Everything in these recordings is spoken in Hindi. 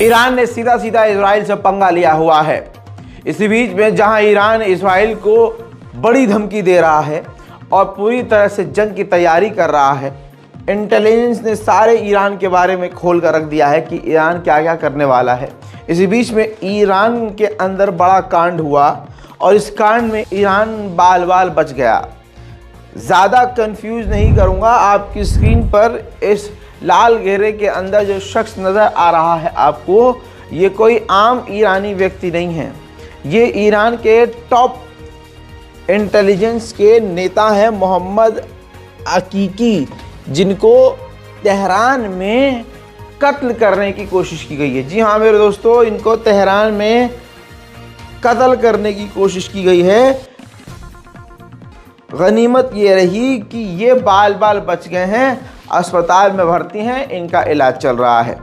ईरान ने सीधा सीधा इजराइल से पंगा लिया हुआ है। इसी बीच में जहां ईरान इजराइल को बड़ी धमकी दे रहा है और पूरी तरह से जंग की तैयारी कर रहा है, इंटेलिजेंस ने सारे ईरान के बारे में खोल कर रख दिया है कि ईरान क्या क्या करने वाला है। इसी बीच में ईरान के अंदर बड़ा कांड हुआ और इस कांड में ईरान बाल बाल बच गया। ज़्यादा कंफ्यूज नहीं करूँगा, आपकी स्क्रीन पर इस लाल घेरे के अंदर जो शख्स नज़र आ रहा है आपको, ये कोई आम ईरानी व्यक्ति नहीं है। ये ईरान के टॉप इंटेलिजेंस के नेता हैं मोहम्मद अकीकी, जिनको तेहरान में कत्ल करने की कोशिश की गई है। जी हाँ मेरे दोस्तों, इनको तेहरान में कत्ल करने की कोशिश की गई है। गनीमत ये रही कि ये बाल बाल बच गए हैं, अस्पताल में भर्ती हैं, इनका इलाज चल रहा है।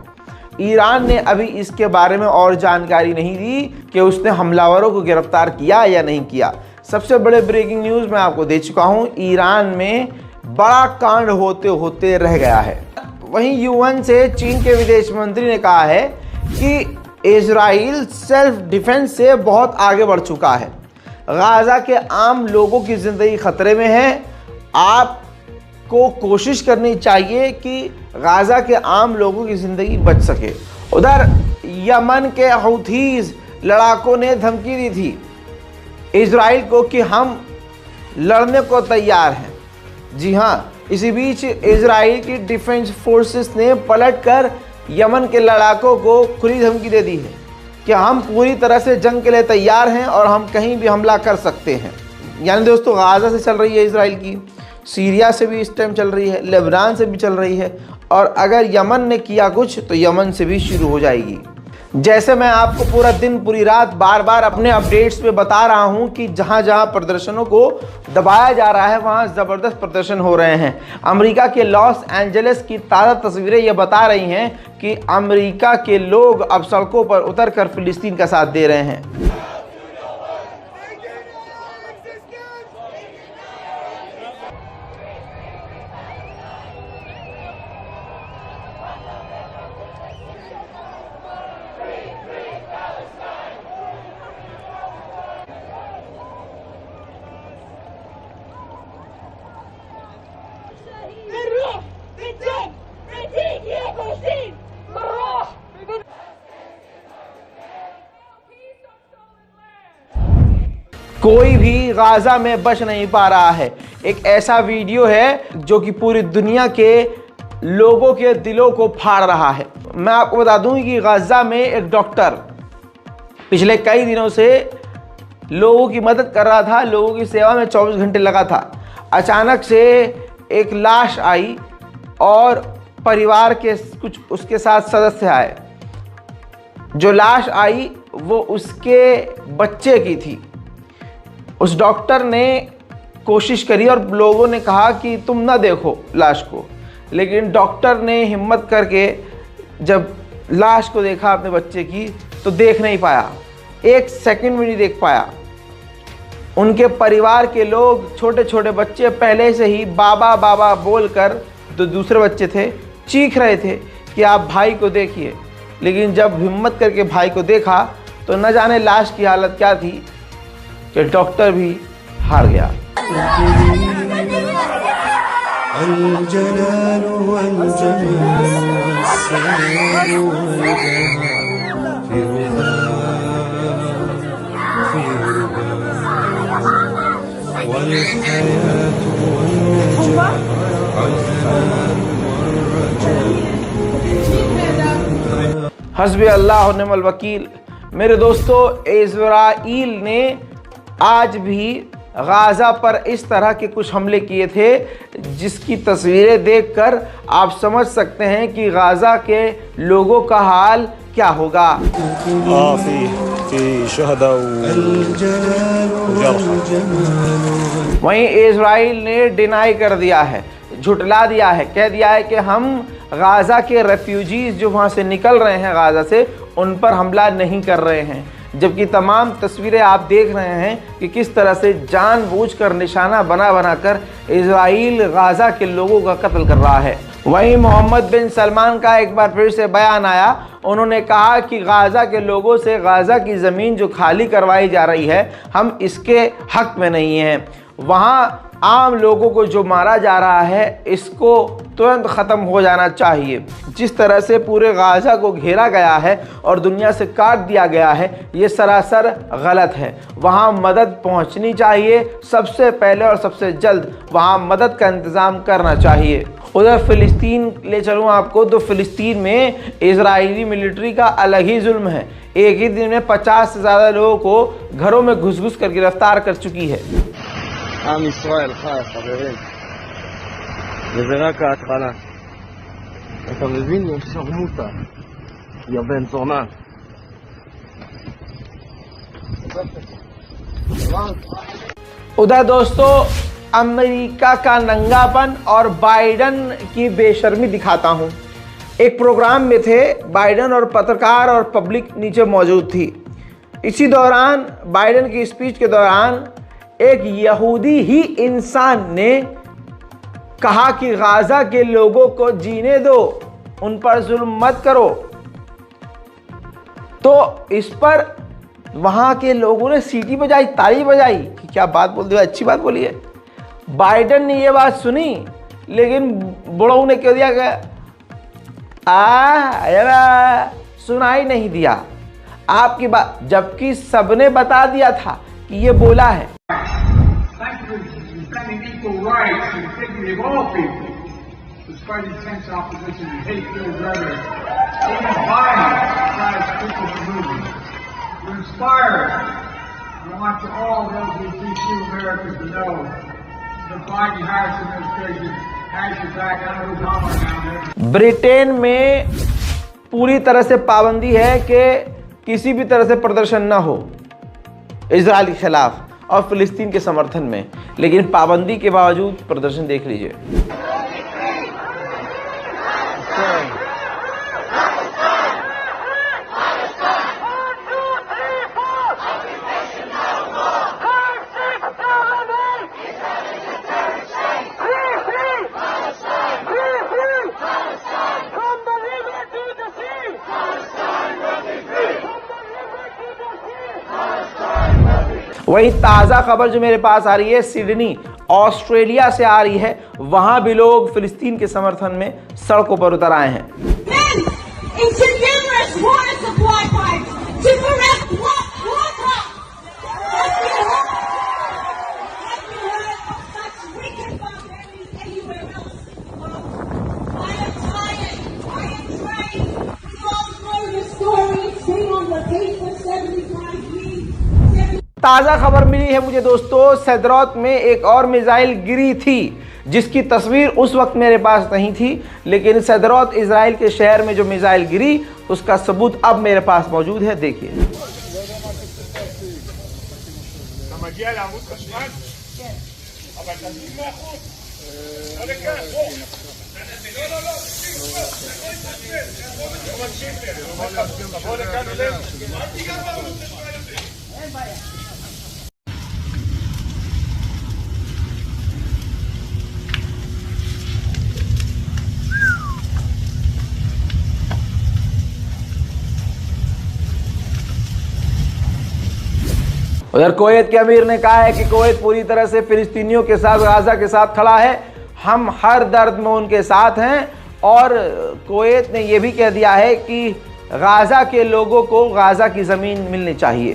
ईरान ने अभी इसके बारे में और जानकारी नहीं दी कि उसने हमलावरों को गिरफ्तार किया या नहीं किया। सबसे बड़े ब्रेकिंग न्यूज़ मैं आपको दे चुका हूँ, ईरान में बड़ा कांड होते होते रह गया है। वहीं यूएन से चीन के विदेश मंत्री ने कहा है कि इजराइल सेल्फ डिफेंस से बहुत आगे बढ़ चुका है। गाज़ा के आम लोगों की ज़िंदगी खतरे में है। आपको कोशिश करनी चाहिए कि गाज़ा के आम लोगों की ज़िंदगी बच सके। उधर यमन के हौथीज़ लड़ाकों ने धमकी दी थी इजराइल को कि हम लड़ने को तैयार हैं। जी हाँ, इसी बीच इजराइल की डिफेंस फोर्सेस ने पलटकर यमन के लड़ाकों को खुली धमकी दे दी है कि हम पूरी तरह से जंग के लिए तैयार हैं और हम कहीं भी हमला कर सकते हैं। यानी दोस्तों, गाज़ा से चल रही है इजराइल की, सीरिया से भी इस टाइम चल रही है, लेबनान से भी चल रही है, और अगर यमन ने किया कुछ तो यमन से भी शुरू हो जाएगी। जैसे मैं आपको पूरा दिन पूरी रात बार बार अपने अपडेट्स पे बता रहा हूं कि जहां जहां प्रदर्शनों को दबाया जा रहा है वहां ज़बरदस्त प्रदर्शन हो रहे हैं। अमेरिका के लॉस एंजलिस की ताज़ा तस्वीरें ये बता रही हैं कि अमेरिका के लोग अब सड़कों पर उतरकर फिलिस्तीन का साथ दे रहे हैं। कोई भी गाज़ा में बच नहीं पा रहा है। एक ऐसा वीडियो है जो कि पूरी दुनिया के लोगों के दिलों को फाड़ रहा है। मैं आपको बता दूं कि गाज़ा में एक डॉक्टर पिछले कई दिनों से लोगों की मदद कर रहा था, लोगों की सेवा में 24 घंटे लगा था। अचानक से एक लाश आई और परिवार के कुछ उसके साथ सदस्य आए। जो लाश आई वो उसके बच्चे की थी। उस डॉक्टर ने कोशिश करी और लोगों ने कहा कि तुम ना देखो लाश को, लेकिन डॉक्टर ने हिम्मत करके जब लाश को देखा अपने बच्चे की तो देख नहीं पाया, एक सेकंड भी नहीं देख पाया। उनके परिवार के लोग, छोटे छोटे बच्चे पहले से ही बाबा बाबा बोलकर, जो दूसरे बच्चे थे, चीख रहे थे कि आप भाई को देखिए। लेकिन जब हिम्मत करके भाई को देखा तो न जाने लाश की हालत क्या थी कि डॉक्टर भी हार गया। हस्बी अल्लाह व निअमल वकील। मेरे दोस्तों, इज़राइल ने आज भी गाज़ा पर इस तरह के कुछ हमले किए थे जिसकी तस्वीरें देखकर आप समझ सकते हैं कि गाज़ा के लोगों का हाल क्या होगा। वहीं इज़राइल ने डिनाई कर दिया है, झुटला दिया है, कह दिया है कि हम गाज़ा के रेफ्यूजीज जो वहाँ से निकल रहे हैं गाज़ा से, उन पर हमला नहीं कर रहे हैं। जबकि तमाम तस्वीरें आप देख रहे हैं कि किस तरह से जानबूझकर निशाना बना बनाकर इजराइल गाज़ा के लोगों का कत्ल कर रहा है। वहीं मोहम्मद बिन सलमान का एक बार फिर से बयान आया। उन्होंने कहा कि गाज़ा के लोगों से गाज़ा की ज़मीन जो खाली करवाई जा रही है, हम इसके हक़ में नहीं हैं। वहाँ आम लोगों को जो मारा जा रहा है, इसको तुरंत ख़त्म हो जाना चाहिए। जिस तरह से पूरे गाज़ा को घेरा गया है और दुनिया से काट दिया गया है, ये सरासर गलत है। वहाँ मदद पहुँचनी चाहिए, सबसे पहले और सबसे जल्द वहाँ मदद का इंतज़ाम करना चाहिए। उधर फ़िलिस्तीन ले चलूँ आपको, तो फ़िलिस्तीन में इजरायली मिलिट्री का अलग ही जुल्म है। एक ही दिन में 50 से ज़्यादा लोगों को घरों में घुस कर गिरफ्तार कर चुकी है। עם ישראל חי, חברים, וזה רק ההתחלה. אתה מבין? הם שרמוטה, יא בן זונה. उधर दोस्तों, अमेरिका का नंगापन और बाइडन की बेशर्मी दिखाता हूं। एक प्रोग्राम में थे बाइडन और पत्रकार और पब्लिक नीचे मौजूद थी। इसी दौरान बाइडन की स्पीच के दौरान एक यहूदी ही इंसान ने कहा कि गाज़ा के लोगों को जीने दो, उन पर जुल्म मत करो। तो इस पर वहां के लोगों ने सीटी बजाई, ताली बजाई कि क्या बात बोल दी, अच्छी बात बोली है। बाइडन ने यह बात सुनी, लेकिन बुढ़ऊ ने क्यों दिया गया, सुनाई नहीं दिया आपकी बात, जबकि सबने बता दिया था कि ये बोला है। ब्रिटेन में पूरी तरह से पाबंदी है कि किसी भी तरह से प्रदर्शन ना हो इजराइल के खिलाफ और फिलिस्तीन के समर्थन में, लेकिन पाबंदी के बावजूद प्रदर्शन देख लीजिए। वही ताज़ा खबर जो मेरे पास आ रही है, सिडनी ऑस्ट्रेलिया से आ रही है। वहां भी लोग फिलिस्तीन के समर्थन में सड़कों पर उतर आए हैं। ताज़ा खबर मिली है मुझे दोस्तों, सदरौत में एक और मिसाइल गिरी थी, जिसकी तस्वीर उस वक्त मेरे पास नहीं थी, लेकिन सदरौत इजराइल के शहर में जो मिसाइल गिरी उसका सबूत अब मेरे पास मौजूद है। देखिए। उधर कुवैत के अमीर ने कहा है कि कुवैत पूरी तरह से फिलिस्तीनियों के साथ, गाज़ा के साथ खड़ा है। हम हर दर्द में उनके साथ हैं। और कुवैत ने यह भी कह दिया है कि गाज़ा के लोगों को गाज़ा की ज़मीन मिलनी चाहिए।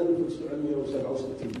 1967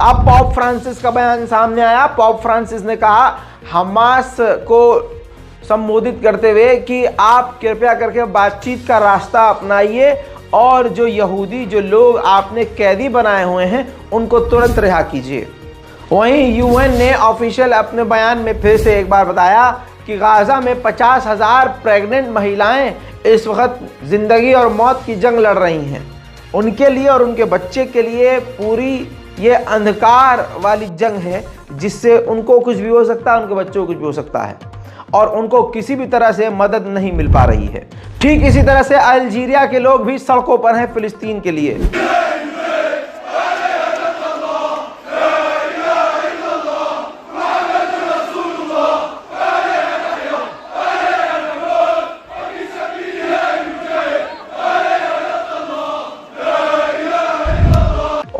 अब पॉप फ्रांसिस का बयान सामने आया। पॉप फ्रांसिस ने कहा हमास को संबोधित करते हुए कि आप कृपया करके बातचीत का रास्ता अपनाइए और जो यहूदी जो लोग आपने कैदी बनाए हुए हैं उनको तुरंत रिहा कीजिए। वहीं यूएन ने ऑफिशियल अपने बयान में फिर से एक बार बताया कि गाजा में 50,000 प्रेग्नेंट महिलाएं इस वक्त जिंदगी और मौत की जंग लड़ रही हैं। उनके लिए और उनके बच्चे के लिए पूरी ये अंधकार वाली जंग है जिससे उनको कुछ भी हो सकता है, उनके बच्चों को कुछ भी हो सकता है और उनको किसी भी तरह से मदद नहीं मिल पा रही है। ठीक इसी तरह से अल्जीरिया के लोग भी सड़कों पर हैं फिलिस्तीन के लिए।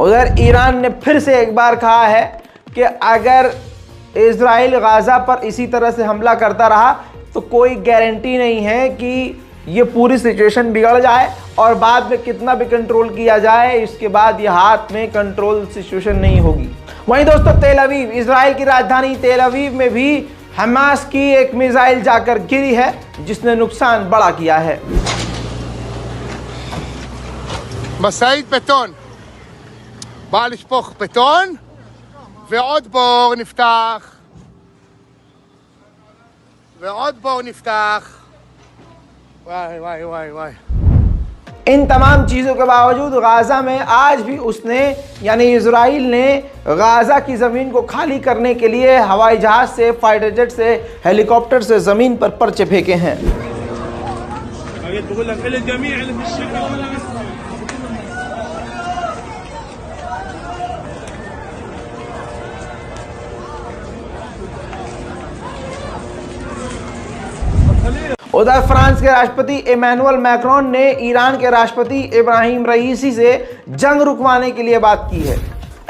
उधर ईरान ने फिर से एक बार कहा है कि अगर इजराइल गाजा पर इसी तरह से हमला करता रहा तो कोई गारंटी नहीं है कि ये पूरी सिचुएशन बिगड़ जाए और बाद में कितना भी कंट्रोल किया जाए इसके बाद ये हाथ में कंट्रोल सिचुएशन नहीं होगी। वहीं दोस्तों तेल अवीव, इजराइल की राजधानी तेल अवीव में भी हमास की एक मिसाइल जाकर गिरी है जिसने नुकसान बड़ा किया है। משאית בטון באה לשפוך בטון ועוד בור נפתח ועוד בור נפתח וואי וואי वॉय वॉय। इन तमाम चीज़ों के बावजूद गाजा में आज भी उसने यानी इजराइल ने गाजा की ज़मीन को खाली करने के लिए हवाई जहाज़ से, फाइटर जेट से, हेलीकॉप्टर से ज़मीन पर पर्चे फेंके हैं। उधर फ्रांस के राष्ट्रपति इमैनुअल मैक्रोन ने ईरान के राष्ट्रपति इब्राहिम रईसी से जंग रुकवाने के लिए बात की है।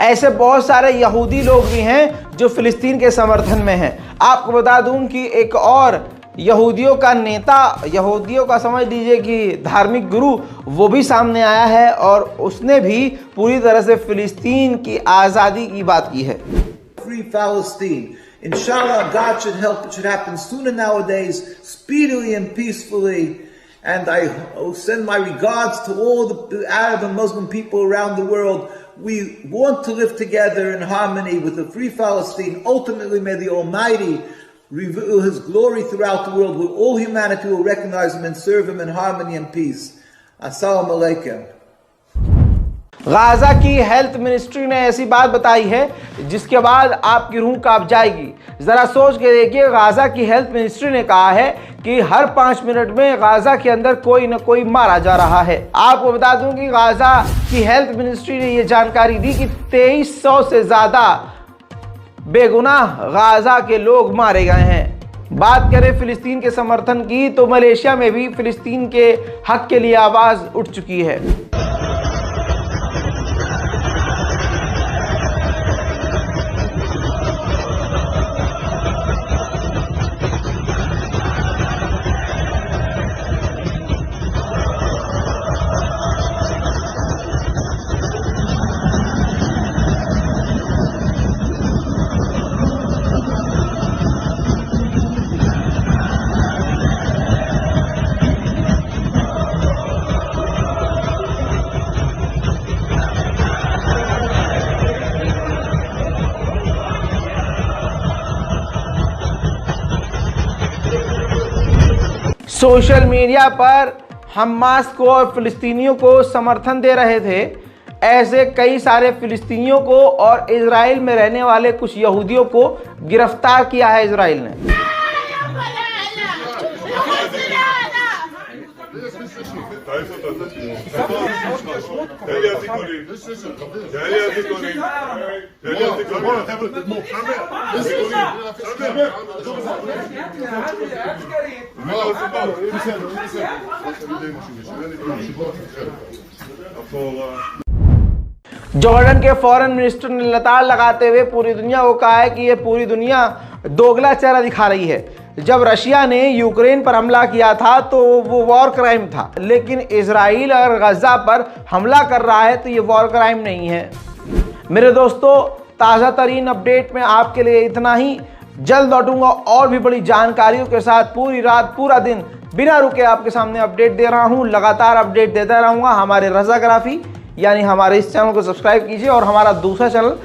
ऐसे बहुत सारे यहूदी लोग भी हैं जो फिलिस्तीन के समर्थन में हैं। आपको बता दूं कि एक और यहूदियों का नेता, यहूदियों का समझ लीजिए कि धार्मिक गुरु, वो भी सामने आया है और उसने भी पूरी तरह से फिलिस्तीन की आज़ादी की बात की है। Free Palestine. Inshallah, God should help. It should happen sooner nowadays, speedily and peacefully. And I send my regards to all the Arab and Muslim people around the world. We want to live together in harmony with a free Palestine. Ultimately, may the Almighty reveal His glory throughout the world, where all humanity will recognize Him and serve Him in harmony and peace. Assalamu alaikum. Gaza की हेल्थ मिनिस्ट्री ने ऐसी बात बताई है जिसके बाद आपकी रूह कांप जाएगी। जरा सोच के देखिए, गाजा की हेल्थ मिनिस्ट्री ने कहा है कि हर 5 मिनट में गाजा के अंदर कोई न कोई मारा जा रहा है। आपको बता दूं कि गाजा की हेल्थ मिनिस्ट्री ने यह जानकारी दी कि 2300 से ज्यादा बेगुनाह गाजा के लोग मारे गए हैं। बात करें फिलिस्तीन के समर्थन की तो मलेशिया में भी फिलिस्तीन के हक के लिए आवाज उठ चुकी है। सोशल मीडिया पर हमास को और फिलिस्तीनियों को समर्थन दे रहे थे ऐसे कई सारे फिलिस्तीनियों को और इजराइल में रहने वाले कुछ यहूदियों को गिरफ्तार किया है इजराइल ने। जॉर्डन के फॉरेन मिनिस्टर ने लताड़ लगाते हुए पूरी दुनिया को कहा है कि ये पूरी दुनिया दोगला चेहरा दिखा रही है। जब रशिया ने यूक्रेन पर हमला किया था तो वो वॉर क्राइम था, लेकिन इजराइल अगर गजा पर हमला कर रहा है तो ये वॉर क्राइम नहीं है। मेरे दोस्तों, ताज़ा तरीन अपडेट में आपके लिए इतना ही। जल्द लौटूंगा और भी बड़ी जानकारियों के साथ। पूरी रात पूरा दिन बिना रुके आपके सामने अपडेट दे रहा हूं, लगातार अपडेट देता रहूंगा। हमारे रज़ाग्राफी यानी हमारे इस चैनल को सब्सक्राइब कीजिए और हमारा दूसरा चैनल